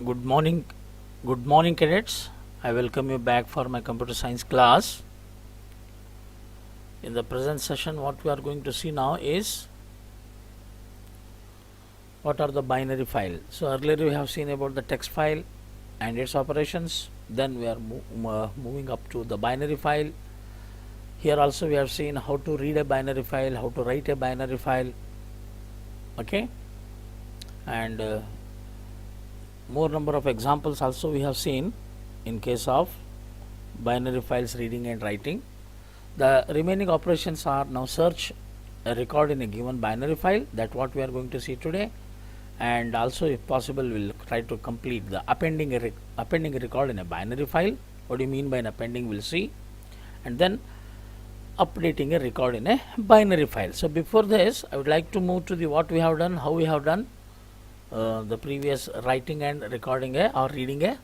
Good morning, cadets. I welcome you back for my computer science class. In the present session, what we are going to see now is what are the binary file. So earlier we have seen about the text file and its operations. Then we are moving up to the binary file. Here also we have seen how to read a binary file, how to write a binary file. Okay, and more number of examples also we have seen in case of binary files reading and writing. The remaining operations are now search a record in a given binary file, that what we are going to see today, and also if possible we'll try to complete the appending a record in a binary file. What do you mean by an appending, we'll see, and then updating a record in a binary file. So before this I would like to move to the what we have done, how we have done the previous writing and recording a or reading a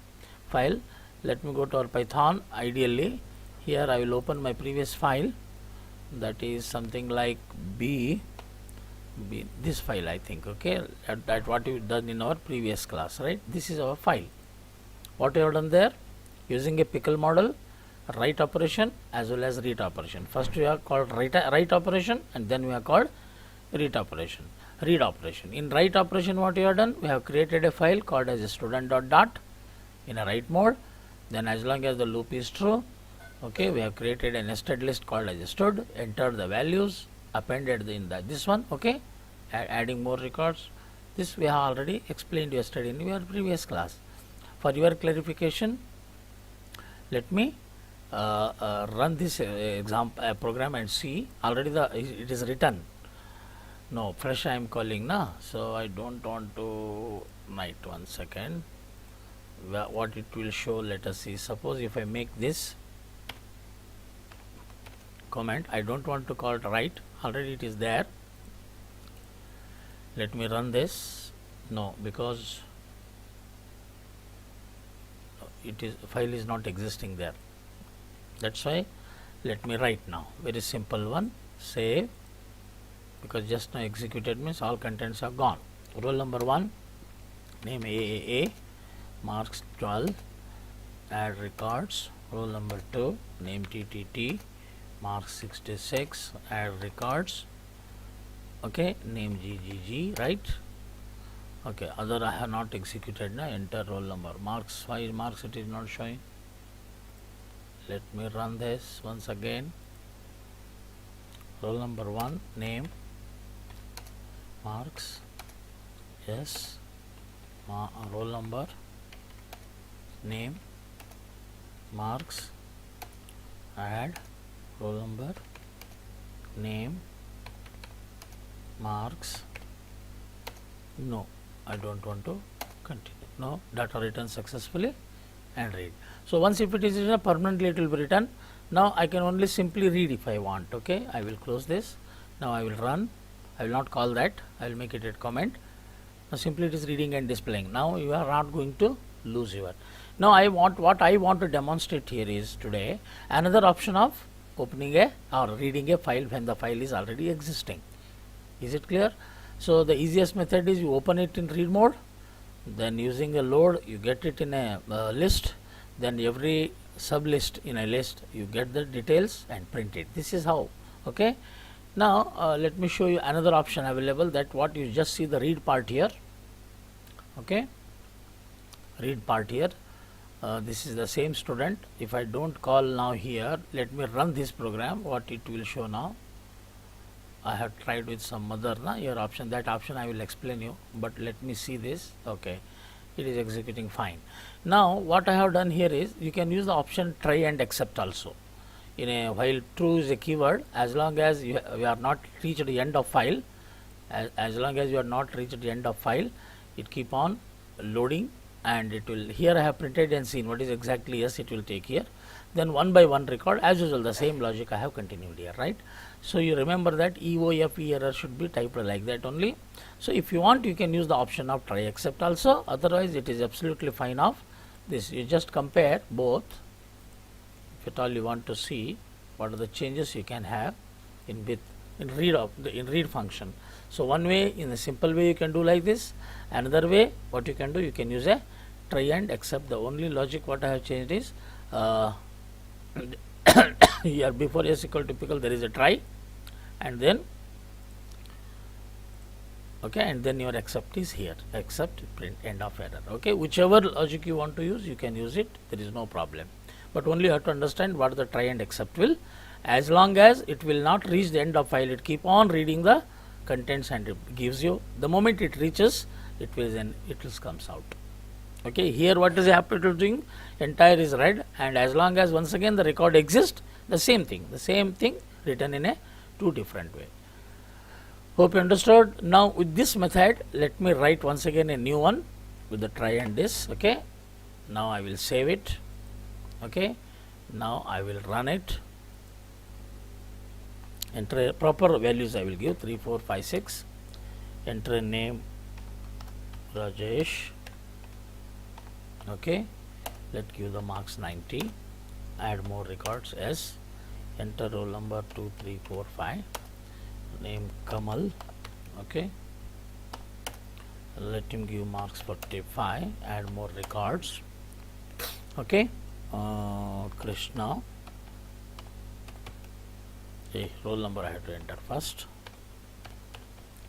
file. Let me go to our Python. Ideally here I will open my previous file, that is something like b this file, I think. Okay, that what we done in our previous class, right? This is our file. What we have done there, using a pickle model, write operation as well as read operation. First we have called write operation, and then we have called read operation. In write operation, what we have done, we have created a file called as a student.dot in a write mode. Then as long as the loop is true, okay, we have created a nested list called as a stud, entered the values, appended in this one, okay, adding more records. This we have already explained yesterday in your previous class. For your clarification, let me run this example program and see. Already it is written. No, fresh I am calling now, so I don't want to write. 1 second. What it will show, let us see. Suppose if I make this comment, I don't want to call it write, already it is there. Let me run this. No, because it is file is not existing there. That's why let me write now. Very simple one. Save, because just now executed means all contents are gone. Roll number 1, name AAA, marks 12, add records. Roll number 2, name TTT, marks 66, add records. Okay, name GGG, right? Okay, other I have not executed now. Enter roll number. Marks 5, marks it is not showing. Let me run this once again. Roll number 1, name, marks, yes, roll number, name, marks, add, roll number, name, marks. No, I don't want to continue. No, data written successfully, and read. So once if it is written, permanently it will be written. Now I can only simply read if I want. Okay, I will close this. Now I will run. I will not call that, I will make it a comment. Now simply it is reading and displaying. Now you are not going to lose your. Now what I want to demonstrate here is today another option of opening a or reading a file when the file is already existing. Is it clear? So the easiest method is you open it in read mode, then using a load you get it in a list, then every sub list in a list you get the details and print it. This is how. Okay. Now let me show you another option available, that what you just see the read part here. Okay, read part here. This is the same student. If I don't call now here, let me run this program, what it will show now. I have tried with some other your option, that option I will explain you, but let me see this. Okay, it is executing fine. Now what I have done here is you can use the option try and except also. In a while true is a keyword, as long as you are not reached the end of file, as long as you are not reached the end of file, it keep on loading, and it will, here I have printed and seen what is exactly, yes, it will take here. Then one by one record, as usual the same logic I have continued here, right? So you remember that EOFE error should be typed like that only. So if you want, you can use the option of try except also, otherwise it is absolutely fine of this. You just compare both. If at all you want to see what are the changes you can have in read function. So one way, in a simple way you can do like this. Another way, what you can do, you can use a try and except. The only logic what I have changed is here before s equal to pickle there is a try, and then okay, and then your except is here, except print end of error. Okay, whichever logic you want to use, you can use it, there is no problem, but only you have to understand what the try and except will. As long as it will not reach the end of file, it keep on reading the contents and it gives you. The moment it reaches, it will then it will comes out. Okay, here what is happening, entire is read, and as long as once again the record exists, the same thing written in a two different way. Hope you understood. Now with this method, let me write once again a new one with the try and this. Okay, now I will save it. Okay, now I will run it. Enter proper values I will give 3, 4, 5, 6. Enter name Rajesh. Okay, let give the marks 90. Add more records as enter roll number 2, 3, 4, 5. Name Kamal. Okay, let him give marks 45. Add more records. Okay, Krishna. Roll number I have to enter first.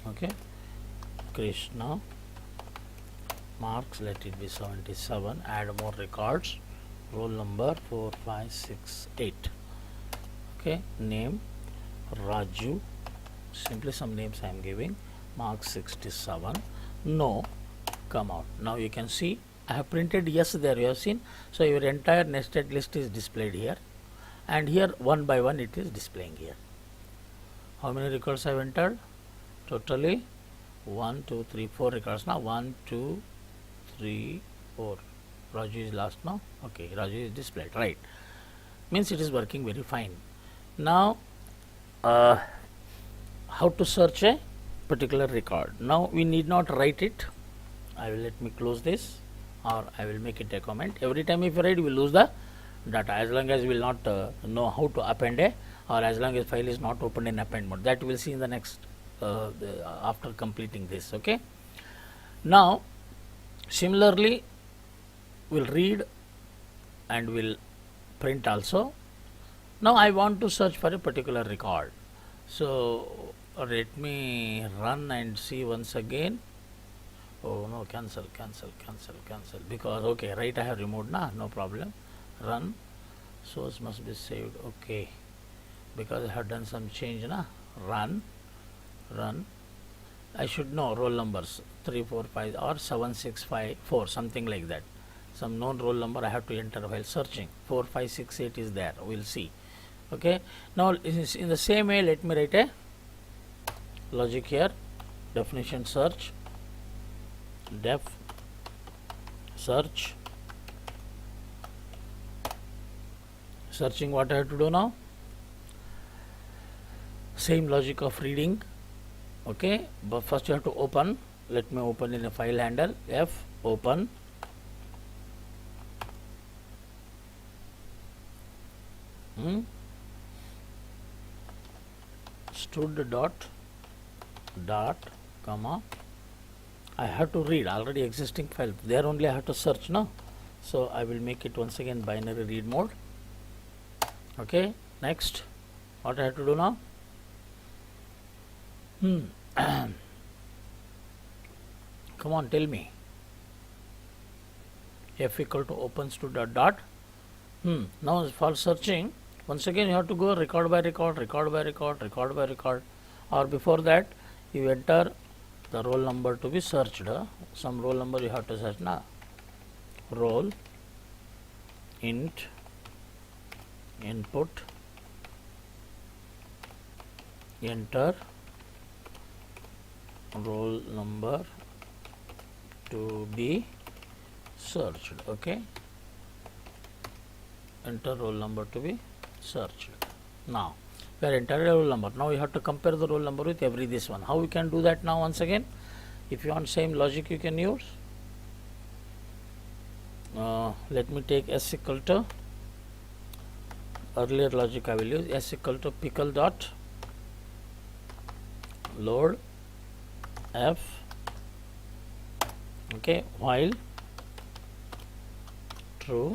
Okay, Krishna, marks let it be 77. Add more records. Roll number 4, 5, 6, 8. Okay, name Raju. Simply some names I am giving. Mark 67. No, come out. Now you can see I have printed yes there, you have seen. So your entire nested list is displayed here, and here one by one it is displaying here. How many records I have entered? Totally 1, 2, 3, 4 records. Now 1, 2, 3, 4. Raju is last now. Okay, Raju is displayed, right? Means it is working very fine. Now how to search a particular record? Now we need not write it. I will let me close this, or I will make it a comment. Every time if you write, you will lose the data, as long as you will not know how to append a, or as long as file is not opened in append mode. That we will see in the next after completing this. Okay, now similarly we'll read and will print also. Now I want to search for a particular record, so let me run and see once again. Oh no, cancel, because okay, right, I have removed na, no problem. Run, source must be saved. Okay, because I have done some change na. Run, I should know roll numbers 3, 4, 5 or 7, 6, 5, 4, something like that. Some known roll number I have to enter while searching. 4, 5, 6, 8 is there, we'll see. Okay, now in the same way, let me write a logic here. Definition search, def search. Searching, what I have to do now? Same logic of reading. Okay, but first you have to open. Let me open in a file handle. F open. Stud dot comma. I have to read already existing file. There only I have to search now. So I will make it once again binary read mode. Okay, next, what I have to do now? Come on, tell me. F equal to open stud dot. Now for searching, once again you have to go record by record, or before that you enter the roll number to be searched. Some roll number you have to search now. Roll int input, enter roll number to be searched. Okay, enter roll number to be searched. Now we are entering roll number. Now you have to compare the roll number with every this one. How we can do that now? Once again, if you want same logic, you can use. Let me take s equal to, earlier logic I will use, s equal to pickle dot load f. Okay, while true,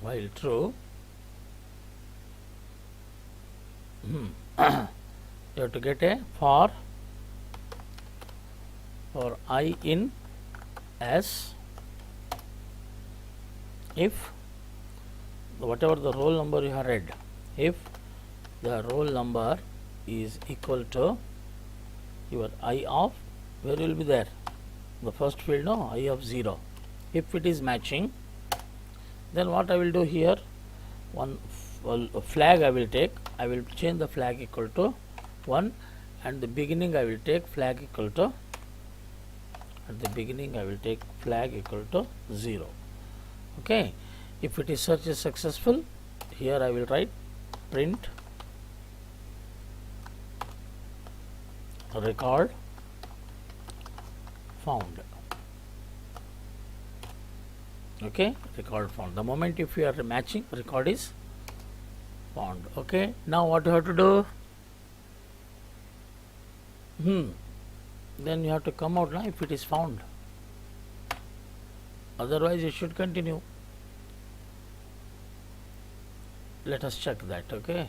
while true, you have to get a for I in S, if whatever the roll number you have read, if the roll number is equal to your I of, where will be there, the first field, no, I of 0. If it is matching, then what I will do here, one flag I will take, I will change the flag equal to 1, and the beginning I will take flag equal to, at the beginning I will take flag equal to 0. Okay, if it is search is successful, here I will write print record found. Okay, record found. The moment if you are matching, record is found. Okay, now what you have to do, then you have to come out now if it is found, otherwise it should continue. Let us check that. Okay,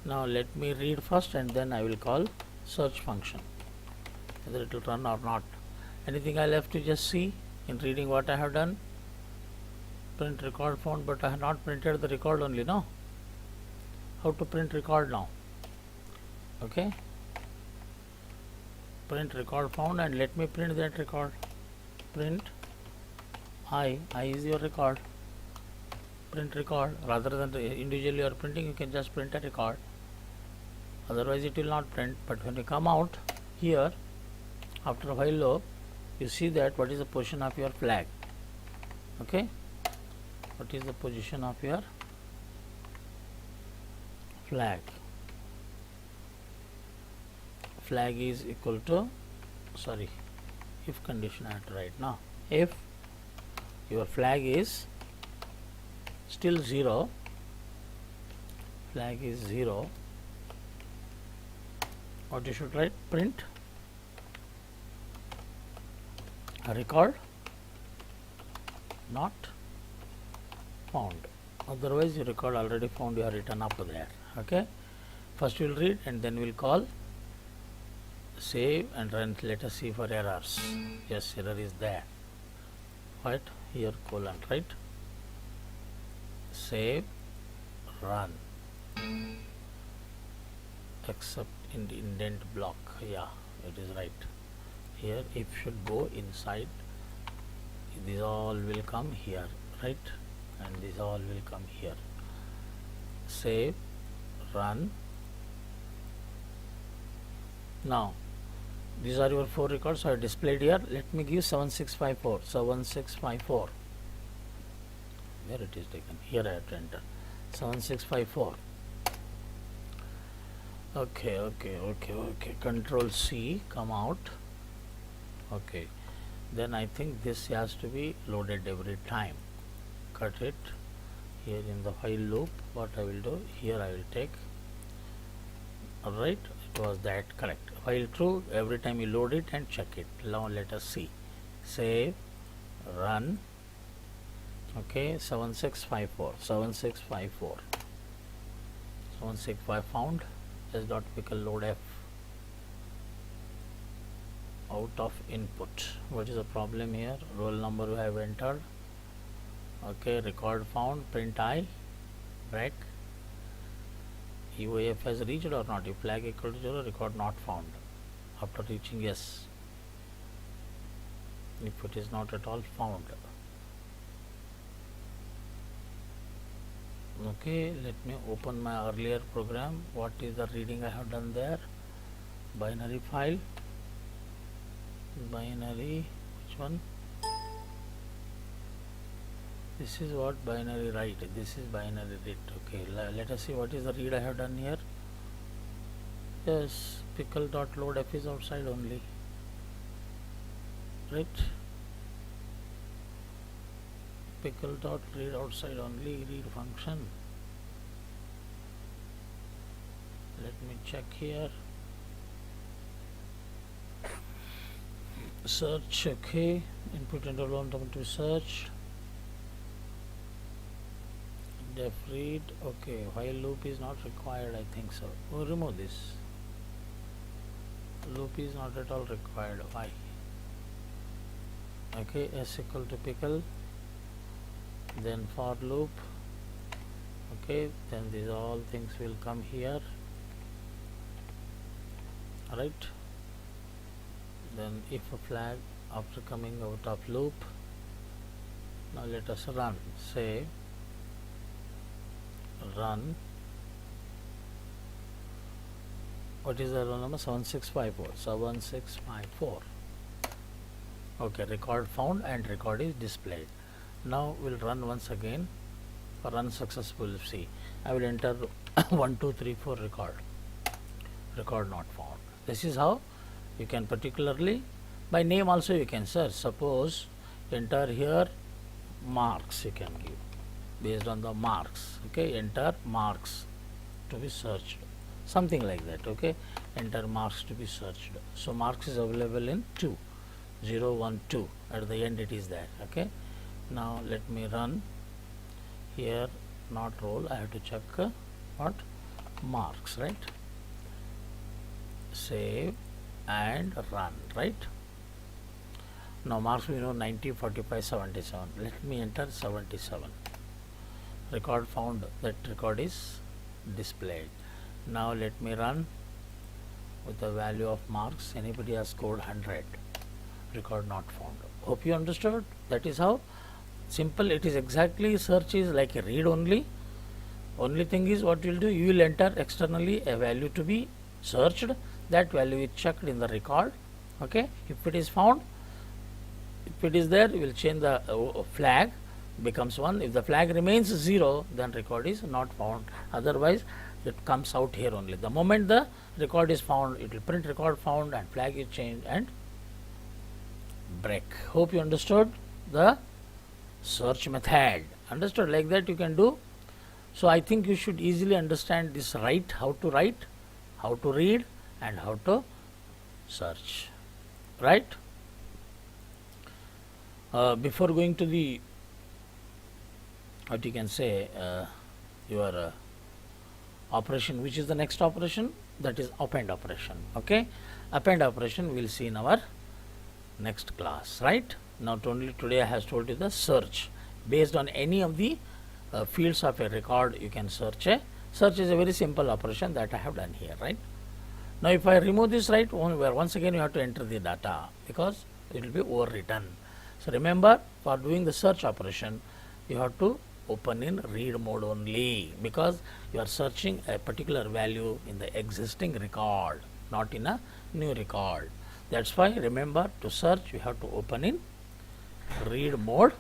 now let me read first and then I will call search function, whether it will run or not. Anything I left to just see in reading what I have done. Print record found, but I have not printed the record only, no. How to print record now? Okay, print record found, and let me print that record. Print I is your record. Print record, rather than individually you are printing, you can just print a record, otherwise it will not print. But when you come out here after a while loop, you see that what is the position of your flag. Okay, what is the position of your flag? Flag is equal to, sorry, if condition I have to write now. If your flag is still 0, flag is 0, what you should write? Print a record not found, otherwise your record already found, you are written up there. Okay, first we will read and then we will call, save and run. Let us see for errors. Yes, error is there. What here, colon, right? Save, run, except in the indent block. Yeah, it is right. Here if should go inside, these all will come here, right? And these all will come here. Save, run. Now these are your 4 records I have displayed here. Let me give 7654. 7654. Where it is taken? Here I have to enter 7654. Okay. Control C, come out. Okay, then I think this has to be loaded every time. Cut it here in the while loop. What I will do here, I will take, alright, it was that correct. While true, every time you load it and check it. Now let us see. Save, run. Okay, 7654. 765 found. S.pickle load F. Out of input. What is the problem here? Roll number we have entered. Okay, record found. Print I. Break. EOF has reached or not? If flag equal to 0, record not found. After reaching yes. If it is not at all found. Okay, let me open my earlier program. What is the reading I have done there? Binary file. Binary, which one? This is what binary write. This is binary read. Okay, let us see what is the read I have done here. Yes, pickle.load F is outside only, right? Pickle.read outside only, read function. Let me check here. search. Okay, input interval to be searched. Def read. Okay, while loop is not required, I think so. We'll remove this. Loop is not at all required. Why? Okay, s equal to pickle, then for loop. Okay, then these all things will come here, right? Then if a flag after coming out of loop. Now let us run. Say run. What is the row number? 7654. 7654. Okay, record found and record is displayed. Now we'll run once again. For run successful, see, I will enter 1 2 3 4 record. Record not found. This is how you can, particularly by name also you can search. Suppose enter here marks, you can give based on the marks. Okay, enter marks to be searched, something like that. Okay, enter marks to be searched. So marks is available in 2 0 1 2, at the end it is there. Okay, now let me run here, not roll, I have to check what marks, right? Save and run, right? Now marks we know 90 45 77. Let me enter 77. Record found, that record is displayed. Now let me run with the value of marks. Anybody has scored 100. Record not found. Hope you understood. That is how simple it is. Exactly, search is like a read only. Only thing is what you will do, you will enter externally a value to be searched. That value is checked in the record. Okay, if it is found, if it is there, you will change the flag, becomes 1. If the flag remains 0, then record is not found. Otherwise it comes out here only. The moment the record is found, it will print record found and flag is changed and break. Hope you understood the search method. Understood? Like that you can do. So I think you should easily understand this write, how to read and how to search, right? Before going to the what you can say your operation, which is the next operation, that is append operation. Okay, append operation we'll see in our next class, right? Not only today I have told you the search based on any of the fields of a record, you can search. Search is a very simple operation that I have done here, right? Now if I remove this, right, once again you have to enter the data because it will be overwritten. So remember, for doing the search operation you have to open in read mode only, because you are searching a particular value in the existing record, not in a new record. That's why remember, to search you have to open in read mode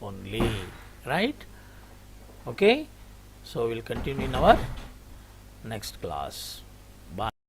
only, right? Okay, so we'll continue in our next class.